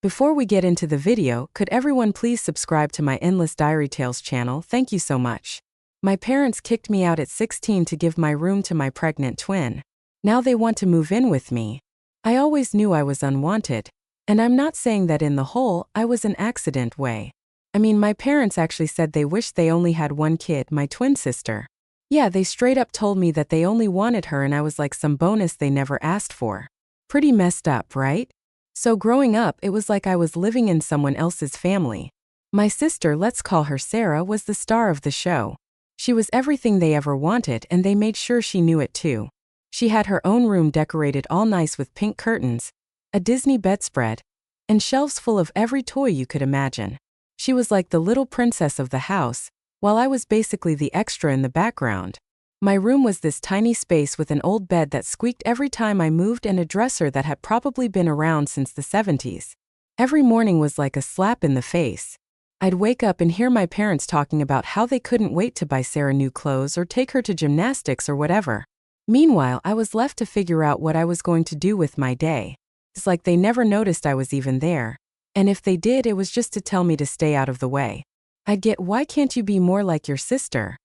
Before we get into the video, could everyone please subscribe to my Endless Diary Tales channel? Thank you so much. My parents kicked me out at 16 to give my room to my pregnant twin. Now they want to move in with me. I always knew I was unwanted. And I'm not saying that in the whole, I was an accident way. I mean, my parents actually said they wished they only had one kid, my twin sister. Yeah, they straight up told me that they only wanted her and I was like some bonus they never asked for. Pretty messed up, right? So growing up, it was like I was living in someone else's family. My sister, let's call her Sarah, was the star of the show. She was everything they ever wanted and they made sure she knew it too. She had her own room decorated all nice with pink curtains, a Disney bedspread, and shelves full of every toy you could imagine. She was like the little princess of the house, while I was basically the extra in the background. My room was this tiny space with an old bed that squeaked every time I moved and a dresser that had probably been around since the 70s. Every morning was like a slap in the face. I'd wake up and hear my parents talking about how they couldn't wait to buy Sarah new clothes or take her to gymnastics or whatever. Meanwhile, I was left to figure out what I was going to do with my day. It's like they never noticed I was even there. And if they did, it was just to tell me to stay out of the way. I'd get, "Why can't you be more like your sister?"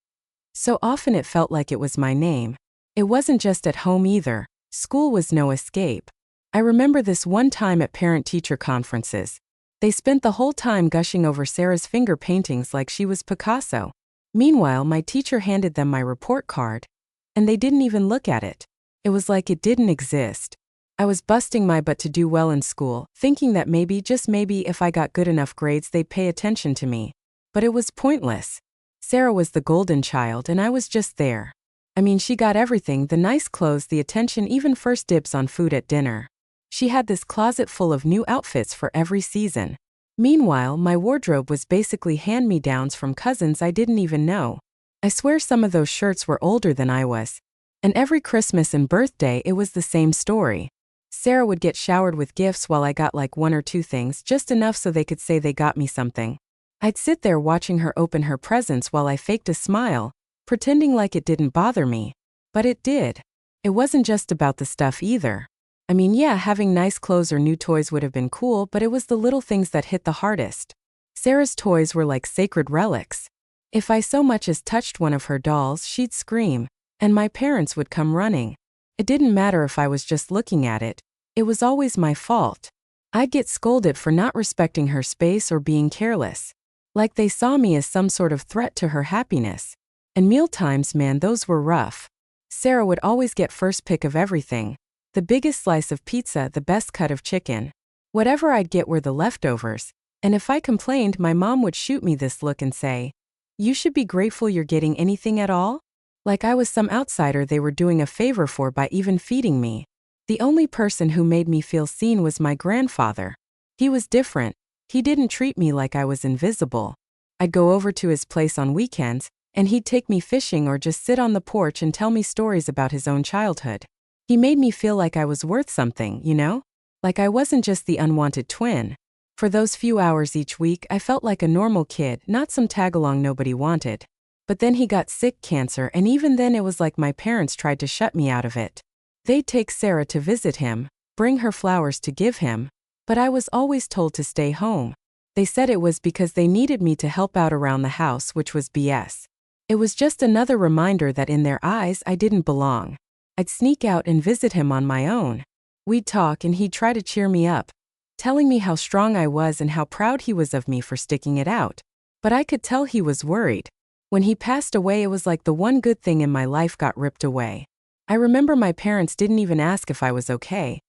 So often it felt like it was my name. It wasn't just at home either. School was no escape. I remember this one time at parent-teacher conferences. They spent the whole time gushing over Sarah's finger paintings like she was Picasso. Meanwhile, my teacher handed them my report card, and they didn't even look at it. It was like it didn't exist. I was busting my butt to do well in school, thinking that maybe, just maybe, if I got good enough grades they'd pay attention to me. But it was pointless. Sarah was the golden child and I was just there. I mean, she got everything, the nice clothes, the attention, even first dibs on food at dinner. She had this closet full of new outfits for every season. Meanwhile, my wardrobe was basically hand-me-downs from cousins I didn't even know. I swear some of those shirts were older than I was. And every Christmas and birthday it was the same story. Sarah would get showered with gifts while I got like one or two things, just enough so they could say they got me something. I'd sit there watching her open her presents while I faked a smile, pretending like it didn't bother me. But it did. It wasn't just about the stuff either. I mean, yeah, having nice clothes or new toys would have been cool, but it was the little things that hit the hardest. Sarah's toys were like sacred relics. If I so much as touched one of her dolls, she'd scream, and my parents would come running. It didn't matter if I was just looking at it. It was always my fault. I'd get scolded for not respecting her space or being careless. Like they saw me as some sort of threat to her happiness. And mealtimes, man, those were rough. Sarah would always get first pick of everything. The biggest slice of pizza, the best cut of chicken. Whatever I'd get were the leftovers. And if I complained, my mom would shoot me this look and say, "You should be grateful you're getting anything at all?" Like I was some outsider they were doing a favor for by even feeding me. The only person who made me feel seen was my grandfather. He was different. He didn't treat me like I was invisible. I'd go over to his place on weekends, and he'd take me fishing or just sit on the porch and tell me stories about his own childhood. He made me feel like I was worth something, you know? Like I wasn't just the unwanted twin. For those few hours each week, I felt like a normal kid, not some tag-along nobody wanted. But then he got sick, cancer, and even then it was like my parents tried to shut me out of it. They'd take Sarah to visit him, bring her flowers to give him, but I was always told to stay home. They said it was because they needed me to help out around the house, which was BS. It was just another reminder that in their eyes I didn't belong. I'd sneak out and visit him on my own. We'd talk and he'd try to cheer me up, telling me how strong I was and how proud he was of me for sticking it out. But I could tell he was worried. When he passed away, it was like the one good thing in my life got ripped away. I remember my parents didn't even ask if I was okay.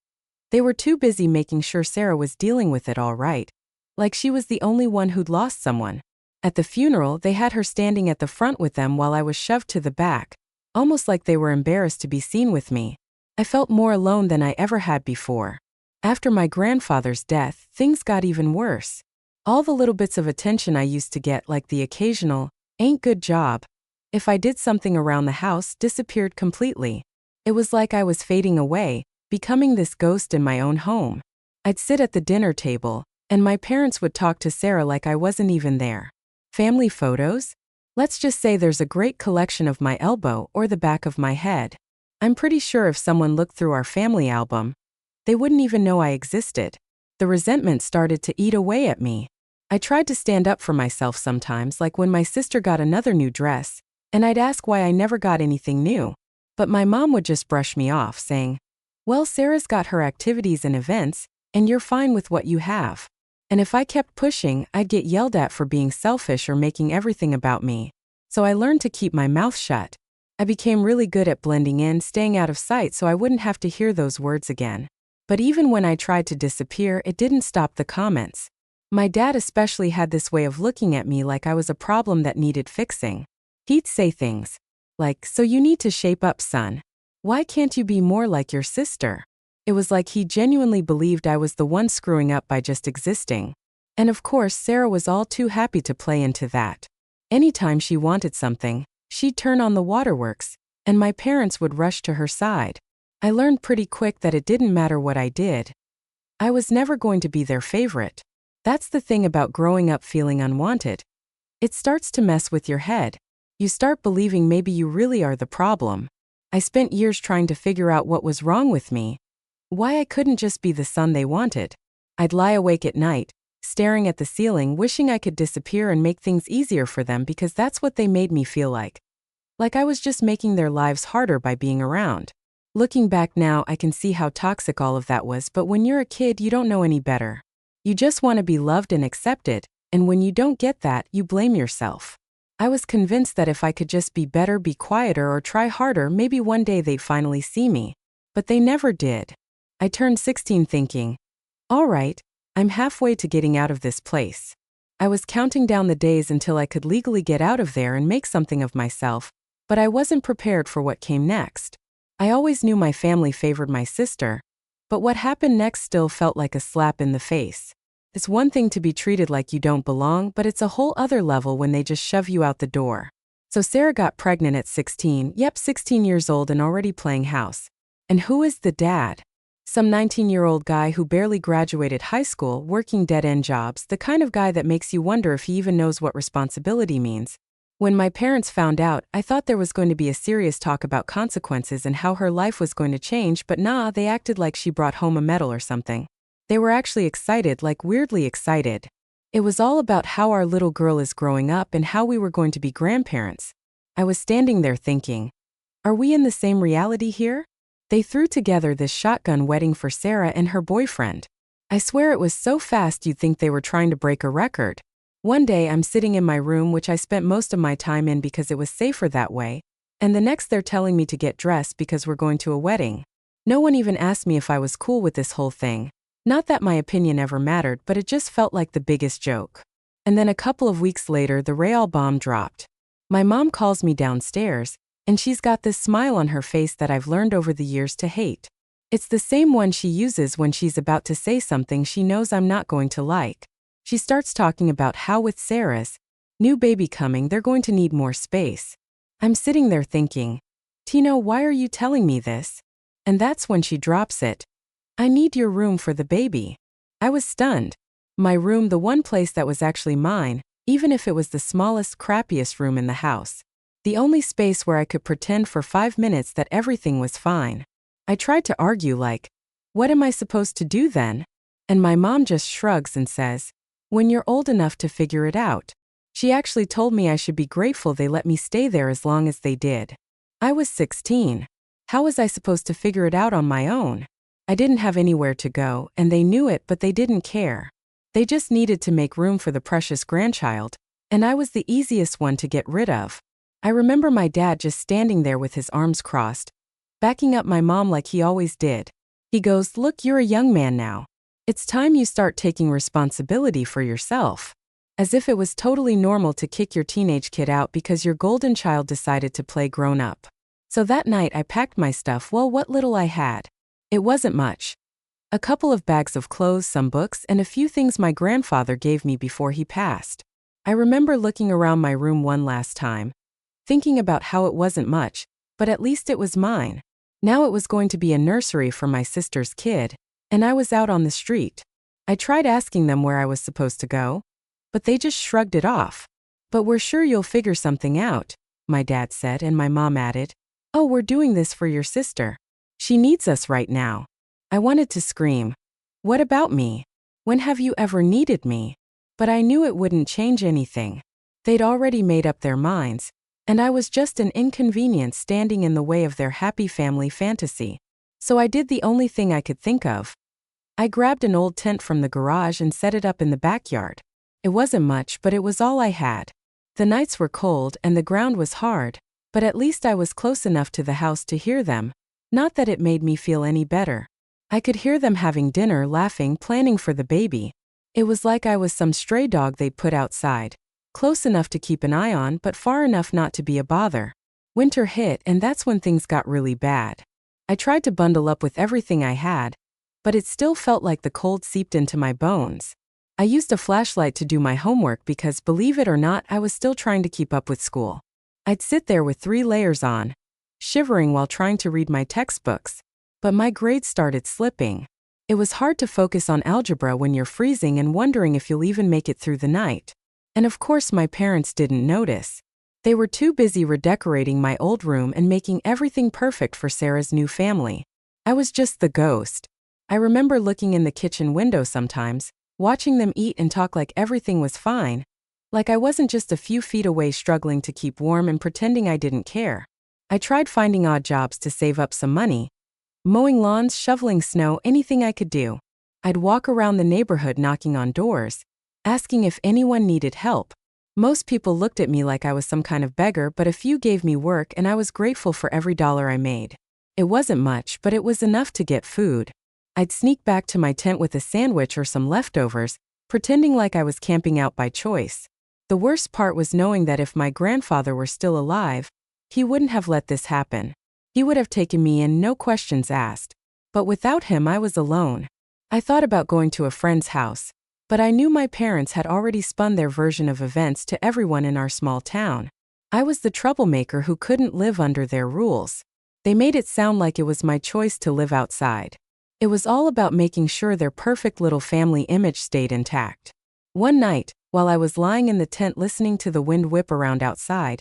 They were too busy making sure Sarah was dealing with it all right. Like she was the only one who'd lost someone. At the funeral, they had her standing at the front with them while I was shoved to the back, almost like they were embarrassed to be seen with me. I felt more alone than I ever had before. After my grandfather's death, things got even worse. All the little bits of attention I used to get, like the occasional, "ain't good job," if I did something around the house, disappeared completely. It was like I was fading away, becoming this ghost in my own home. I'd sit at the dinner table, and my parents would talk to Sarah like I wasn't even there. Family photos? Let's just say there's a great collection of my elbow or the back of my head. I'm pretty sure if someone looked through our family album, they wouldn't even know I existed. The resentment started to eat away at me. I tried to stand up for myself sometimes, like when my sister got another new dress, and I'd ask why I never got anything new. But my mom would just brush me off, saying, "Well, Sarah's got her activities and events, and you're fine with what you have." And if I kept pushing, I'd get yelled at for being selfish or making everything about me. So I learned to keep my mouth shut. I became really good at blending in, staying out of sight so I wouldn't have to hear those words again. But even when I tried to disappear, it didn't stop the comments. My dad especially had this way of looking at me like I was a problem that needed fixing. He'd say things like, "So you need to shape up, son. Why can't you be more like your sister?" It was like he genuinely believed I was the one screwing up by just existing. And of course, Sarah was all too happy to play into that. Anytime she wanted something, she'd turn on the waterworks, and my parents would rush to her side. I learned pretty quick that it didn't matter what I did. I was never going to be their favorite. That's the thing about growing up feeling unwanted. It starts to mess with your head. You start believing maybe you really are the problem. I spent years trying to figure out what was wrong with me. Why I couldn't just be the son they wanted. I'd lie awake at night, staring at the ceiling, wishing I could disappear and make things easier for them because that's what they made me feel like. Like I was just making their lives harder by being around. Looking back now, I can see how toxic all of that was, but when you're a kid, you don't know any better. You just want to be loved and accepted, and when you don't get that, you blame yourself. I was convinced that if I could just be better, be quieter, or try harder, maybe one day they'd finally see me. But they never did. I turned 16 thinking, all right, I'm halfway to getting out of this place. I was counting down the days until I could legally get out of there and make something of myself, but I wasn't prepared for what came next. I always knew my family favored my sister, but what happened next still felt like a slap in the face. It's one thing to be treated like you don't belong, but it's a whole other level when they just shove you out the door. So Sarah got pregnant at 16, 16 years old and already playing house. And who is the dad? Some 19-year-old guy who barely graduated high school, working dead-end jobs, the kind of guy that makes you wonder if he even knows what responsibility means. When my parents found out, I thought there was going to be a serious talk about consequences and how her life was going to change, but nah, they acted like she brought home a medal or something. They were actually excited, like weirdly excited. It was all about how our little girl is growing up and how we were going to be grandparents. I was standing there thinking, are we in the same reality here? They threw together this shotgun wedding for Sarah and her boyfriend. I swear it was so fast you'd think they were trying to break a record. One day I'm sitting in my room, which I spent most of my time in because it was safer that way, and the next they're telling me to get dressed because we're going to a wedding. No one even asked me if I was cool with this whole thing. Not that my opinion ever mattered, but it just felt like the biggest joke. And then a couple of weeks later, the real bomb dropped. My mom calls me downstairs, and she's got this smile on her face that I've learned over the years to hate. It's the same one she uses when she's about to say something she knows I'm not going to like. She starts talking about how with Sarah's new baby coming, they're going to need more space. I'm sitting there thinking, Tino, why are you telling me this? And that's when she drops it. I need your room for the baby. I was stunned. My room, the one place that was actually mine, even if it was the smallest, crappiest room in the house. The only space where I could pretend for 5 minutes that everything was fine. I tried to argue like, what am I supposed to do then? And my mom just shrugs and says, when you're old enough to figure it out. She actually told me I should be grateful they let me stay there as long as they did. I was 16. How was I supposed to figure it out on my own? I didn't have anywhere to go, and they knew it, but they didn't care. They just needed to make room for the precious grandchild, and I was the easiest one to get rid of. I remember my dad just standing there with his arms crossed, backing up my mom like he always did. He goes, look, you're a young man now. It's time you start taking responsibility for yourself. As if it was totally normal to kick your teenage kid out because your golden child decided to play grown up. So that night I packed my stuff, well, what little I had. It wasn't much. A couple of bags of clothes, some books, and a few things my grandfather gave me before he passed. I remember looking around my room one last time, thinking about how it wasn't much, but at least it was mine. Now it was going to be a nursery for my sister's kid, and I was out on the street. I tried asking them where I was supposed to go, but they just shrugged it off. But we're sure you'll figure something out, my dad said, and my mom added, oh, we're doing this for your sister. She needs us right now. I wanted to scream. What about me? When have you ever needed me? But I knew it wouldn't change anything. They'd already made up their minds, and I was just an inconvenience standing in the way of their happy family fantasy. So I did the only thing I could think of. I grabbed an old tent from the garage and set it up in the backyard. It wasn't much, but it was all I had. The nights were cold and the ground was hard, but at least I was close enough to the house to hear them. Not that it made me feel any better. I could hear them having dinner, laughing, planning for the baby. It was like I was some stray dog they'd put outside, close enough to keep an eye on but far enough not to be a bother. Winter hit, and that's when things got really bad. I tried to bundle up with everything I had, but it still felt like the cold seeped into my bones. I used a flashlight to do my homework because, believe it or not, I was still trying to keep up with school. I'd sit there with 3 layers on, shivering while trying to read my textbooks, but my grades started slipping. It was hard to focus on algebra when you're freezing and wondering if you'll even make it through the night. And of course my parents didn't notice. They were too busy redecorating my old room and making everything perfect for Sarah's new family. I was just the ghost. I remember looking in the kitchen window sometimes, watching them eat and talk like everything was fine, like I wasn't just a few feet away struggling to keep warm and pretending I didn't care. I tried finding odd jobs to save up some money. Mowing lawns, shoveling snow, anything I could do. I'd walk around the neighborhood knocking on doors, asking if anyone needed help. Most people looked at me like I was some kind of beggar, but a few gave me work and I was grateful for every dollar I made. It wasn't much, but it was enough to get food. I'd sneak back to my tent with a sandwich or some leftovers, pretending like I was camping out by choice. The worst part was knowing that if my grandfather were still alive, he wouldn't have let this happen. He would have taken me in, no questions asked. But without him, I was alone. I thought about going to a friend's house, but I knew my parents had already spun their version of events to everyone in our small town. I was the troublemaker who couldn't live under their rules. They made it sound like it was my choice to live outside. It was all about making sure their perfect little family image stayed intact. One night, while I was lying in the tent listening to the wind whip around outside,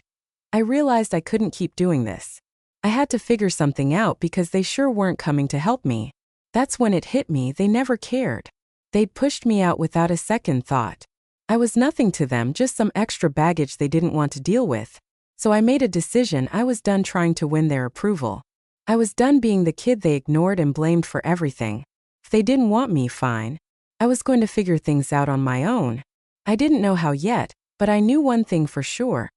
I realized I couldn't keep doing this. I had to figure something out because they sure weren't coming to help me. That's when it hit me, they never cared. They'd pushed me out without a second thought. I was nothing to them, just some extra baggage they didn't want to deal with. So I made a decision. I was done trying to win their approval. I was done being the kid they ignored and blamed for everything. If they didn't want me, fine. I was going to figure things out on my own. I didn't know how yet, but I knew one thing for sure.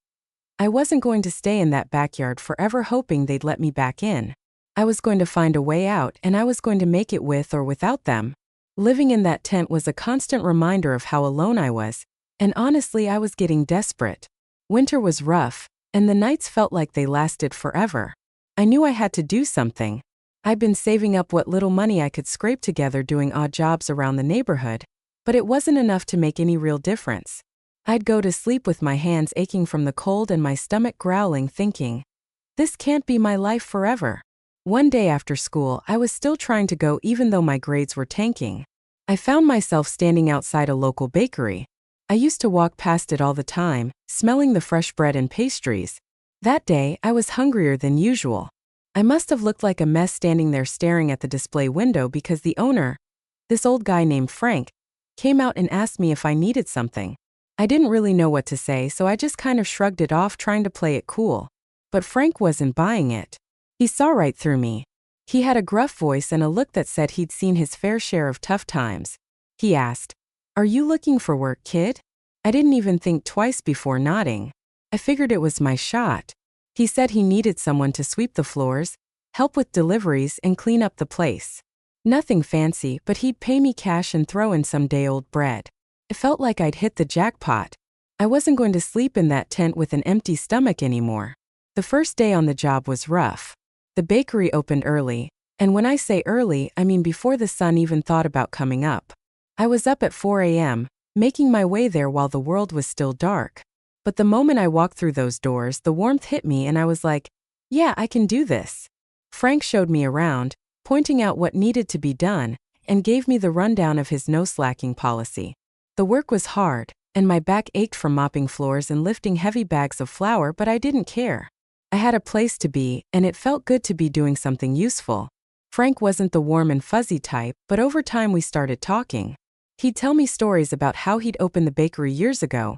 I wasn't going to stay in that backyard forever hoping they'd let me back in. I was going to find a way out, and I was going to make it with or without them. Living in that tent was a constant reminder of how alone I was, and honestly I was getting desperate. Winter was rough, and the nights felt like they lasted forever. I knew I had to do something. I'd been saving up what little money I could scrape together doing odd jobs around the neighborhood, but it wasn't enough to make any real difference. I'd go to sleep with my hands aching from the cold and my stomach growling, thinking, this can't be my life forever. One day after school, I was still trying to go even though my grades were tanking. I found myself standing outside a local bakery. I used to walk past it all the time, smelling the fresh bread and pastries. That day, I was hungrier than usual. I must have looked like a mess standing there staring at the display window because the owner, this old guy named Frank, came out and asked me if I needed something. I didn't really know what to say, so I just kind of shrugged it off, trying to play it cool. But Frank wasn't buying it. He saw right through me. He had a gruff voice and a look that said he'd seen his fair share of tough times. He asked, "Are you looking for work, kid?" I didn't even think twice before nodding. I figured it was my shot. He said he needed someone to sweep the floors, help with deliveries, and clean up the place. Nothing fancy, but he'd pay me cash and throw in some day-old bread. It felt like I'd hit the jackpot. I wasn't going to sleep in that tent with an empty stomach anymore. The first day on the job was rough. The bakery opened early, and when I say early, I mean before the sun even thought about coming up. I was up at 4 a.m., making my way there while the world was still dark. But the moment I walked through those doors, the warmth hit me and I was like, yeah, I can do this. Frank showed me around, pointing out what needed to be done, and gave me the rundown of his no-slacking policy. The work was hard, and my back ached from mopping floors and lifting heavy bags of flour, but I didn't care. I had a place to be, and it felt good to be doing something useful. Frank wasn't the warm and fuzzy type, but over time we started talking. He'd tell me stories about how he'd opened the bakery years ago,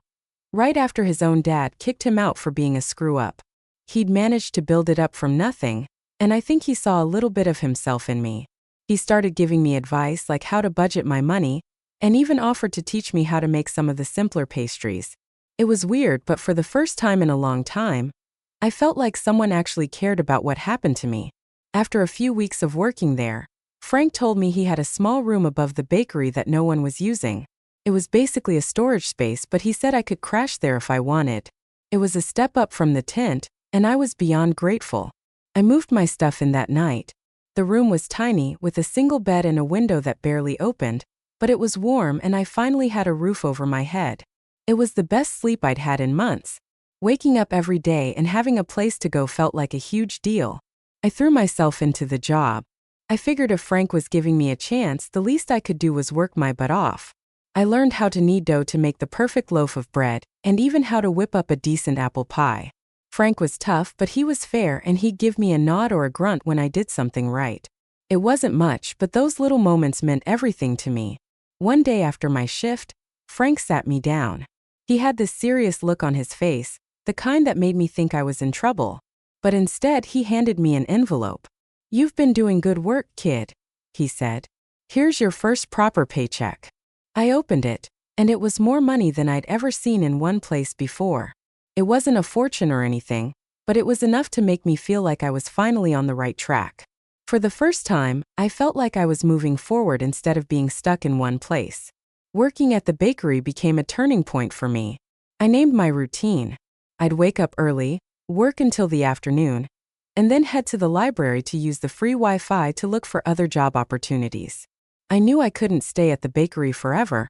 right after his own dad kicked him out for being a screw-up. He'd managed to build it up from nothing, and I think he saw a little bit of himself in me. He started giving me advice like how to budget my money, and even offered to teach me how to make some of the simpler pastries. It was weird, but for the first time in a long time, I felt like someone actually cared about what happened to me. After a few weeks of working there, Frank told me he had a small room above the bakery that no one was using. It was basically a storage space, but he said I could crash there if I wanted. It was a step up from the tent, and I was beyond grateful. I moved my stuff in that night. The room was tiny, with a single bed and a window that barely opened, but it was warm and I finally had a roof over my head. It was the best sleep I'd had in months. Waking up every day and having a place to go felt like a huge deal. I threw myself into the job. I figured if Frank was giving me a chance, the least I could do was work my butt off. I learned how to knead dough to make the perfect loaf of bread, and even how to whip up a decent apple pie. Frank was tough, but he was fair, and he'd give me a nod or a grunt when I did something right. It wasn't much, but those little moments meant everything to me. One day after my shift, Frank sat me down. He had this serious look on his face, the kind that made me think I was in trouble. But instead, he handed me an envelope. "You've been doing good work, kid," he said. "Here's your first proper paycheck." I opened it, and it was more money than I'd ever seen in one place before. It wasn't a fortune or anything, but it was enough to make me feel like I was finally on the right track. For the first time, I felt like I was moving forward instead of being stuck in one place. Working at the bakery became a turning point for me. I named my routine. I'd wake up early, work until the afternoon, and then head to the library to use the free Wi-Fi to look for other job opportunities. I knew I couldn't stay at the bakery forever,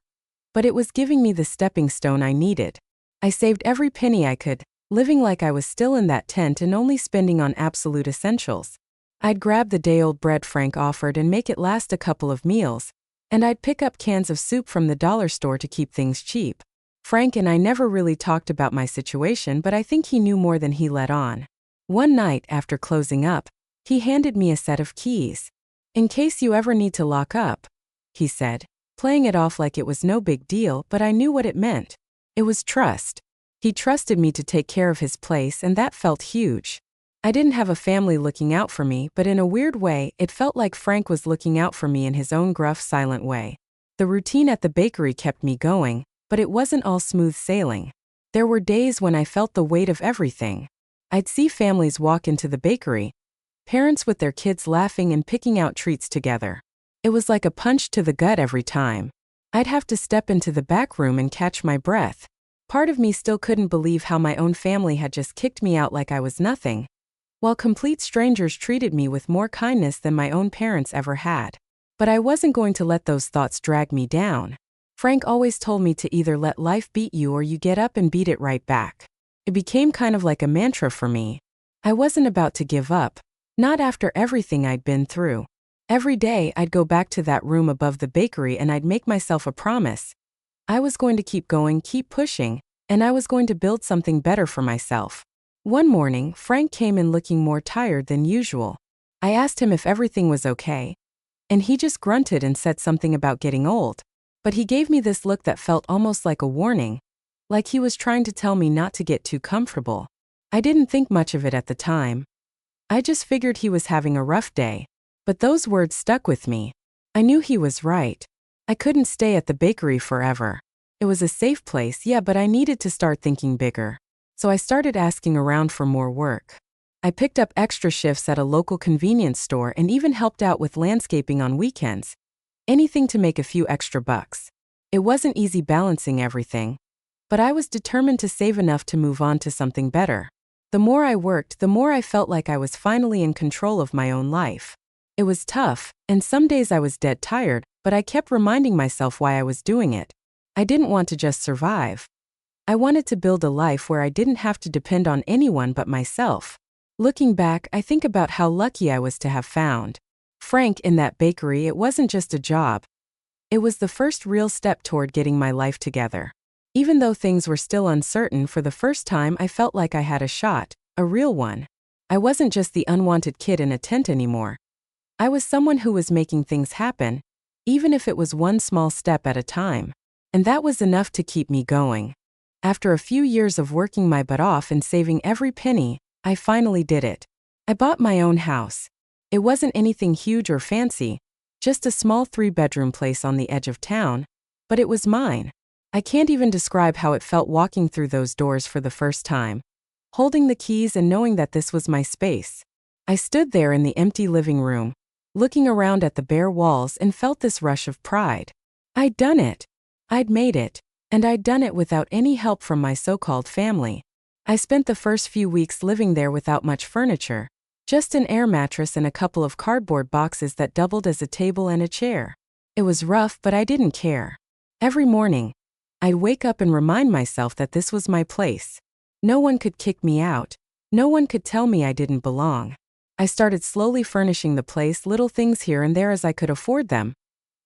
but it was giving me the stepping stone I needed. I saved every penny I could, living like I was still in that tent and only spending on absolute essentials. I'd grab the day-old bread Frank offered and make it last a couple of meals, and I'd pick up cans of soup from the dollar store to keep things cheap. Frank and I never really talked about my situation, but I think he knew more than he let on. One night, after closing up, he handed me a set of keys. "In case you ever need to lock up," he said, playing it off like it was no big deal, but I knew what it meant. It was trust. He trusted me to take care of his place, and that felt huge. I didn't have a family looking out for me, but in a weird way, it felt like Frank was looking out for me in his own gruff, silent way. The routine at the bakery kept me going, but it wasn't all smooth sailing. There were days when I felt the weight of everything. I'd see families walk into the bakery, parents with their kids laughing and picking out treats together. It was like a punch to the gut every time. I'd have to step into the back room and catch my breath. Part of me still couldn't believe how my own family had just kicked me out like I was nothing, while complete strangers treated me with more kindness than my own parents ever had. But I wasn't going to let those thoughts drag me down. Frank always told me to either let life beat you or you get up and beat it right back. It became kind of like a mantra for me. I wasn't about to give up, not after everything I'd been through. Every day I'd go back to that room above the bakery and I'd make myself a promise. I was going to keep going, keep pushing, and I was going to build something better for myself. One morning, Frank came in looking more tired than usual. I asked him if everything was okay, and he just grunted and said something about getting old. But he gave me this look that felt almost like a warning, like he was trying to tell me not to get too comfortable. I didn't think much of it at the time. I just figured he was having a rough day. But those words stuck with me. I knew he was right. I couldn't stay at the bakery forever. It was a safe place, yeah, but I needed to start thinking bigger. So I started asking around for more work. I picked up extra shifts at a local convenience store and even helped out with landscaping on weekends. Anything to make a few extra bucks. It wasn't easy balancing everything, but I was determined to save enough to move on to something better. The more I worked, the more I felt like I was finally in control of my own life. It was tough, and some days I was dead tired, but I kept reminding myself why I was doing it. I didn't want to just survive. I wanted to build a life where I didn't have to depend on anyone but myself. Looking back, I think about how lucky I was to have found Frank in that bakery. It wasn't just a job. It was the first real step toward getting my life together. Even though things were still uncertain, for the first time I felt like I had a shot, a real one. I wasn't just the unwanted kid in a tent anymore. I was someone who was making things happen, even if it was one small step at a time. And that was enough to keep me going. After a few years of working my butt off and saving every penny, I finally did it. I bought my own house. It wasn't anything huge or fancy, just a small 3-bedroom place on the edge of town, but it was mine. I can't even describe how it felt walking through those doors for the first time, holding the keys and knowing that this was my space. I stood there in the empty living room, looking around at the bare walls and felt this rush of pride. I'd done it. I'd made it, and I'd done it without any help from my so-called family. I spent the first few weeks living there without much furniture, just an air mattress and a couple of cardboard boxes that doubled as a table and a chair. It was rough, but I didn't care. Every morning, I'd wake up and remind myself that this was my place. No one could kick me out. No one could tell me I didn't belong. I started slowly furnishing the place, little things here and there as I could afford them.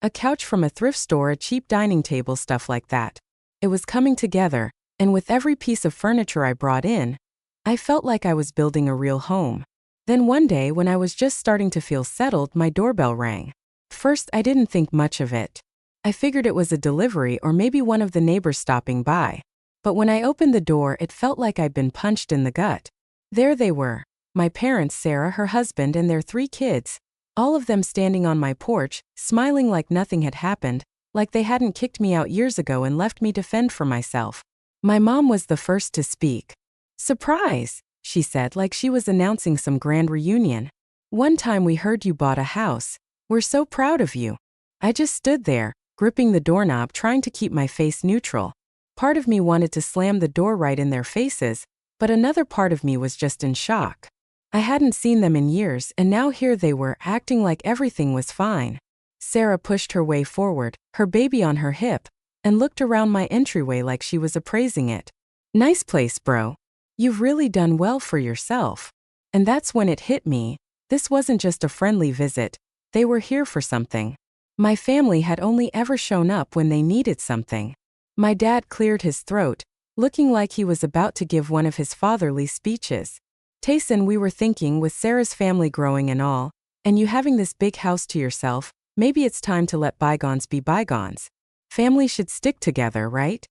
A couch from a thrift store, a cheap dining table, stuff like that. It was coming together, and with every piece of furniture I brought in, I felt like I was building a real home. Then one day, when I was just starting to feel settled, my doorbell rang. First, I didn't think much of it. I figured it was a delivery or maybe one of the neighbors stopping by. But when I opened the door, it felt like I'd been punched in the gut. There they were, my parents, Sarah, her husband, and their 3 kids, all of them standing on my porch, smiling like nothing had happened, like they hadn't kicked me out years ago and left me to fend for myself. My mom was the first to speak. "Surprise," she said, like she was announcing some grand reunion. "One time we heard you bought a house. We're so proud of you." I just stood there, gripping the doorknob, trying to keep my face neutral. Part of me wanted to slam the door right in their faces, but another part of me was just in shock. I hadn't seen them in years, and now here they were, acting like everything was fine. Sarah pushed her way forward, her baby on her hip, and looked around my entryway like she was appraising it. "Nice place, bro. You've really done well for yourself." And that's when it hit me. This wasn't just a friendly visit. They were here for something. My family had only ever shown up when they needed something. My dad cleared his throat, looking like he was about to give one of his fatherly speeches. "Tayson, we were thinking, with Sarah's family growing and all, and you having this big house to yourself, maybe it's time to let bygones be bygones. Family should stick together, right?"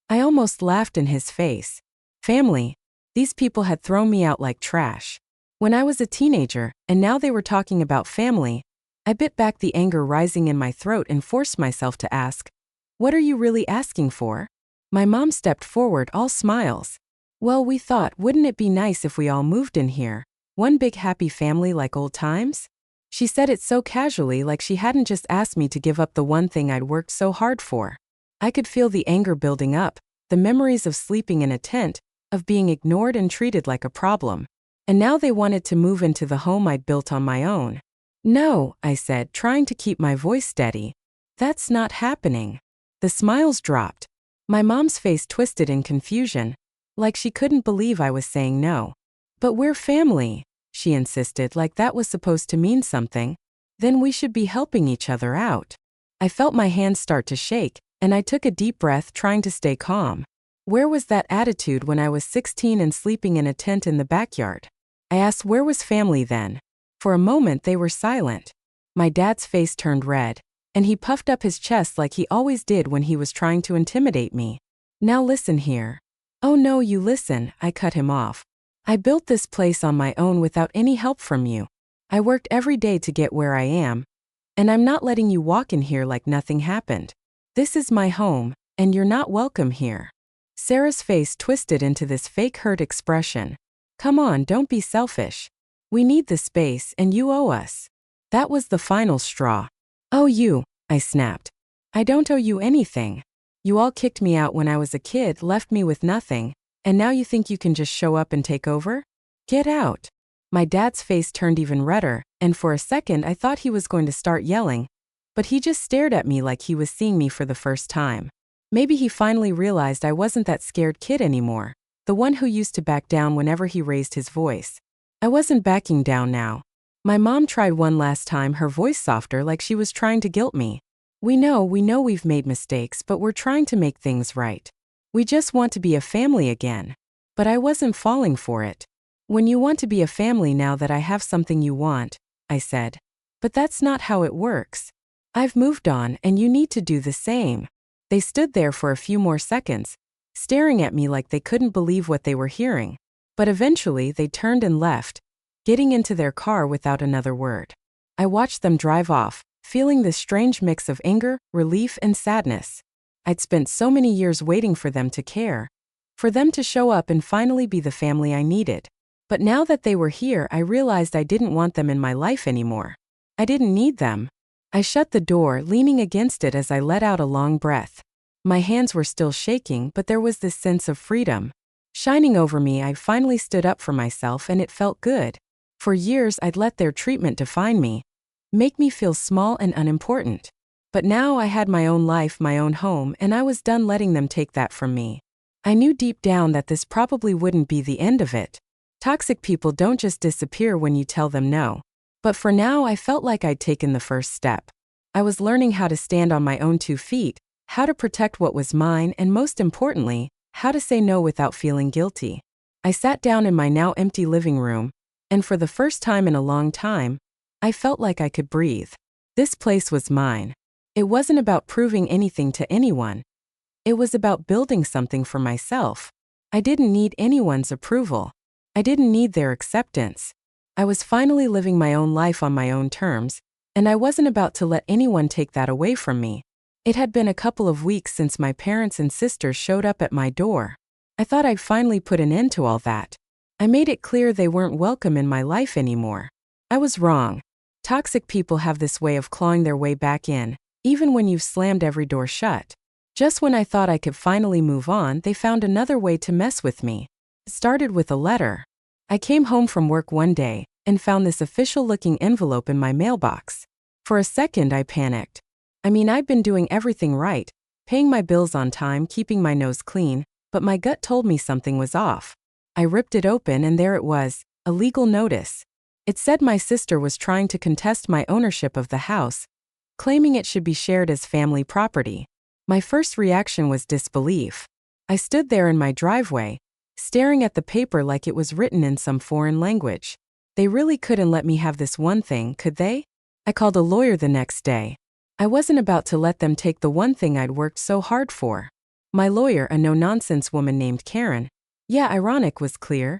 I almost laughed in his face. Family? These people had thrown me out like trash. When I was a teenager, and now they were talking about family, I bit back the anger rising in my throat and forced myself to ask, "What are you really asking for?" My mom stepped forward, all smiles. "Well, we thought, wouldn't it be nice if we all moved in here? One big happy family like old times?" She said it so casually, like she hadn't just asked me to give up the one thing I'd worked so hard for. I could feel the anger building up, the memories of sleeping in a tent, of being ignored and treated like a problem. And now they wanted to move into the home I'd built on my own. "No," I said, trying to keep my voice steady. "That's not happening." The smiles dropped. My mom's face twisted in confusion, like she couldn't believe I was saying no. "But we're family," she insisted, like that was supposed to mean something. "Then we should be helping each other out." I felt my hands start to shake, and I took a deep breath, trying to stay calm. Where was that attitude when I was 16 and sleeping in a tent in the backyard? I asked, where was family then? For a moment they were silent. My dad's face turned red, and he puffed up his chest like he always did when he was trying to intimidate me. "Now listen here." "Oh no, you listen," I cut him off. "I built this place on my own without any help from you. I worked every day to get where I am, and I'm not letting you walk in here like nothing happened. This is my home, and you're not welcome here." Sarah's face twisted into this fake hurt expression. "Come on, don't be selfish. We need the space, and you owe us." That was the final straw. "Oh, you," I snapped. "I don't owe you anything. You all kicked me out when I was a kid, left me with nothing, and now you think you can just show up and take over? Get out." My dad's face turned even redder, and for a second I thought he was going to start yelling, but he just stared at me like he was seeing me for the first time. Maybe he finally realized I wasn't that scared kid anymore, the one who used to back down whenever he raised his voice. I wasn't backing down now. My mom tried one last time, her voice softer, like she was trying to guilt me. We know we've made mistakes, but we're trying to make things right. We just want to be a family again." But I wasn't falling for it. "When you want to be a family now that I have something you want," I said. "But that's not how it works." I've moved on, and you need to do the same. They stood there for a few more seconds, staring at me like they couldn't believe what they were hearing. But eventually they turned and left, getting into their car without another word. I watched them drive off, feeling this strange mix of anger, relief, and sadness. I'd spent so many years waiting for them to care, for them to show up and finally be the family I needed. But now that they were here, I realized I didn't want them in my life anymore. I didn't need them. I shut the door, leaning against it as I let out a long breath. My hands were still shaking, but there was this sense of freedom shining over me. I finally stood up for myself, and it felt good. For years, I'd let their treatment define me, make me feel small and unimportant. But now I had my own life, my own home, and I was done letting them take that from me. I knew deep down that this probably wouldn't be the end of it. Toxic people don't just disappear when you tell them no. But for now, I felt like I'd taken the first step. I was learning how to stand on my own 2 feet, how to protect what was mine, and most importantly, how to say no without feeling guilty. I sat down in my now empty living room, and for the first time in a long time, I felt like I could breathe. This place was mine. It wasn't about proving anything to anyone. It was about building something for myself. I didn't need anyone's approval. I didn't need their acceptance. I was finally living my own life on my own terms, and I wasn't about to let anyone take that away from me. It had been a couple of weeks since my parents and sisters showed up at my door. I thought I'd finally put an end to all that. I made it clear they weren't welcome in my life anymore. I was wrong. Toxic people have this way of clawing their way back in, even when you've slammed every door shut. Just when I thought I could finally move on, they found another way to mess with me. It started with a letter. I came home from work one day and found this official-looking envelope in my mailbox. For a second, I panicked. I'd been doing everything right, paying my bills on time, keeping my nose clean, but my gut told me something was off. I ripped it open, and there it was, a legal notice. It said my sister was trying to contest my ownership of the house, claiming it should be shared as family property. My first reaction was disbelief. I stood there in my driveway, staring at the paper like it was written in some foreign language. They really couldn't let me have this one thing, could they? I called a lawyer the next day. I wasn't about to let them take the one thing I'd worked so hard for. My lawyer, a no-nonsense woman named Karen. Yeah, ironic, was clear.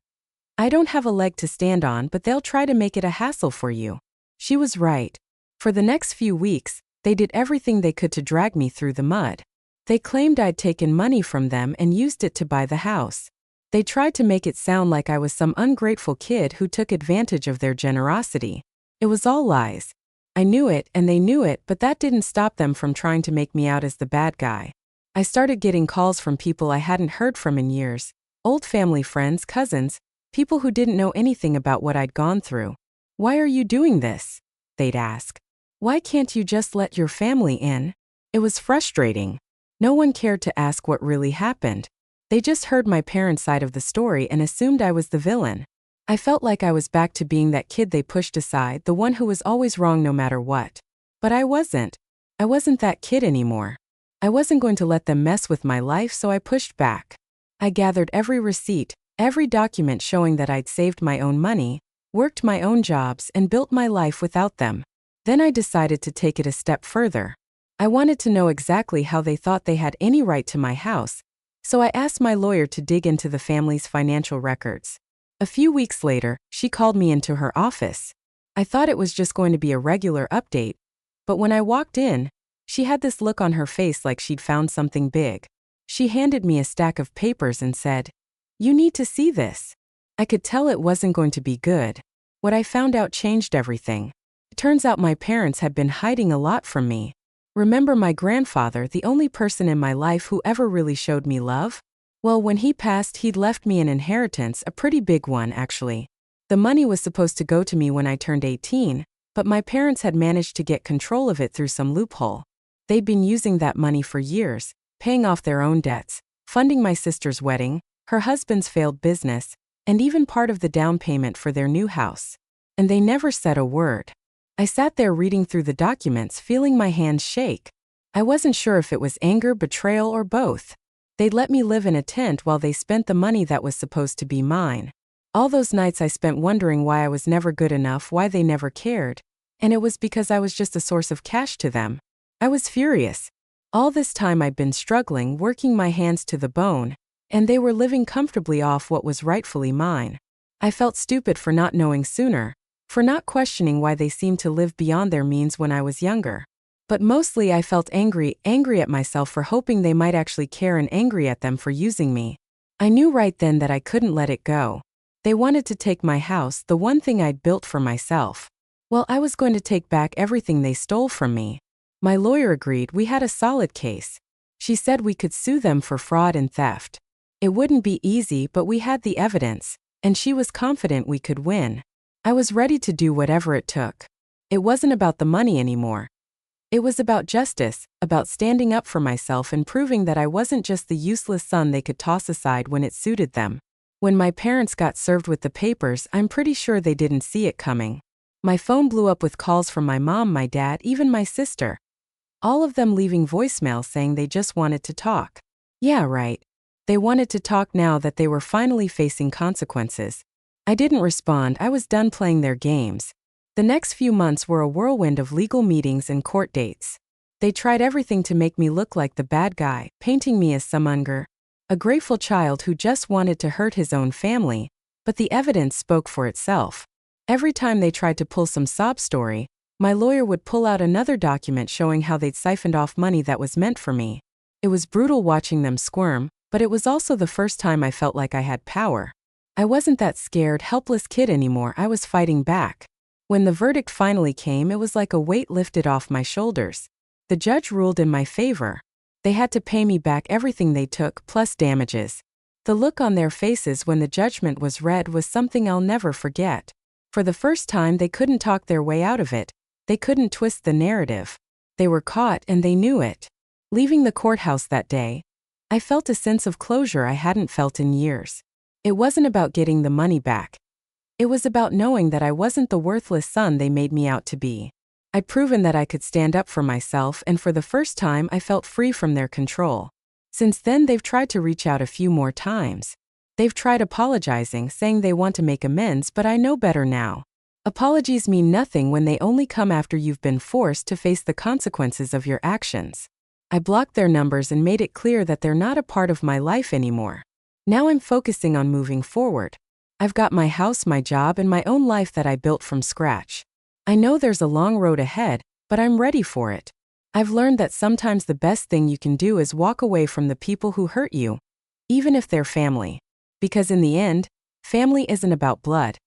I don't have a leg to stand on, but they'll try to make it a hassle for you. She was right. For the next few weeks, they did everything they could to drag me through the mud. They claimed I'd taken money from them and used it to buy the house. They tried to make it sound like I was some ungrateful kid who took advantage of their generosity. It was all lies. I knew it, and they knew it, but that didn't stop them from trying to make me out as the bad guy. I started getting calls from people I hadn't heard from in years, old family friends, cousins, people who didn't know anything about what I'd gone through. "Why are you doing this?" they'd ask. "Why can't you just let your family in?" It was frustrating. No one cared to ask what really happened. They just heard my parents' side of the story and assumed I was the villain. I felt like I was back to being that kid they pushed aside, the one who was always wrong no matter what. But I wasn't. I wasn't that kid anymore. I wasn't going to let them mess with my life, so I pushed back. I gathered every receipt, every document showing that I'd saved my own money, worked my own jobs, and built my life without them. Then I decided to take it a step further. I wanted to know exactly how they thought they had any right to my house, so I asked my lawyer to dig into the family's financial records. A few weeks later, she called me into her office. I thought it was just going to be a regular update, but when I walked in, she had this look on her face like she'd found something big. She handed me a stack of papers and said, "You need to see this." I could tell it wasn't going to be good. What I found out changed everything. It turns out my parents had been hiding a lot from me. Remember my grandfather, the only person in my life who ever really showed me love? Well, when he passed, he'd left me an inheritance, a pretty big one, actually. The money was supposed to go to me when I turned 18, but my parents had managed to get control of it through some loophole. They'd been using that money for years, paying off their own debts, funding my sister's wedding, her husband's failed business, and even part of the down payment for their new house. And they never said a word. I sat there reading through the documents, feeling my hands shake. I wasn't sure if it was anger, betrayal, or both. They'd let me live in a tent while they spent the money that was supposed to be mine. All those nights I spent wondering why I was never good enough, why they never cared. And it was because I was just a source of cash to them. I was furious. All this time I'd been struggling, working my hands to the bone, and they were living comfortably off what was rightfully mine. I felt stupid for not knowing sooner, for not questioning why they seemed to live beyond their means when I was younger. But mostly I felt angry at myself for hoping they might actually care and angry at them for using me. I knew right then that I couldn't let it go. They wanted to take my house, the one thing I'd built for myself. Well, I was going to take back everything they stole from me. My lawyer agreed we had a solid case. She said we could sue them for fraud and theft. It wouldn't be easy, but we had the evidence, and she was confident we could win. I was ready to do whatever it took. It wasn't about the money anymore. It was about justice, about standing up for myself and proving that I wasn't just the useless son they could toss aside when it suited them. When my parents got served with the papers, I'm pretty sure they didn't see it coming. My phone blew up with calls from my mom, my dad, even my sister. All of them leaving voicemail saying they just wanted to talk. Yeah, right. They wanted to talk now that they were finally facing consequences. I didn't respond. I was done playing their games. The next few months were a whirlwind of legal meetings and court dates. They tried everything to make me look like the bad guy, painting me as some a grateful child who just wanted to hurt his own family, but the evidence spoke for itself. Every time they tried to pull some sob story, my lawyer would pull out another document showing how they'd siphoned off money that was meant for me. It was brutal watching them squirm, but it was also the first time I felt like I had power. I wasn't that scared, helpless kid anymore. I was fighting back. When the verdict finally came, it was like a weight lifted off my shoulders. The judge ruled in my favor. They had to pay me back everything they took, plus damages. The look on their faces when the judgment was read was something I'll never forget. For the first time, they couldn't talk their way out of it. They couldn't twist the narrative. They were caught and they knew it. Leaving the courthouse that day, I felt a sense of closure I hadn't felt in years. It wasn't about getting the money back. It was about knowing that I wasn't the worthless son they made me out to be. I'd proven that I could stand up for myself, and for the first time I felt free from their control. Since then they've tried to reach out a few more times. They've tried apologizing, saying they want to make amends, but I know better now. Apologies mean nothing when they only come after you've been forced to face the consequences of your actions. I blocked their numbers and made it clear that they're not a part of my life anymore. Now I'm focusing on moving forward. I've got my house, my job, and my own life that I built from scratch. I know there's a long road ahead, but I'm ready for it. I've learned that sometimes the best thing you can do is walk away from the people who hurt you, even if they're family. Because in the end, family isn't about blood.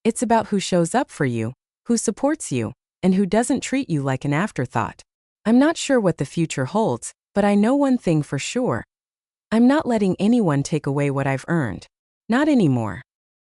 It's about who shows up for you, who supports you, and who doesn't treat you like an afterthought. I'm not sure what the future holds, but I know one thing for sure. I'm not letting anyone take away what I've earned. Not anymore.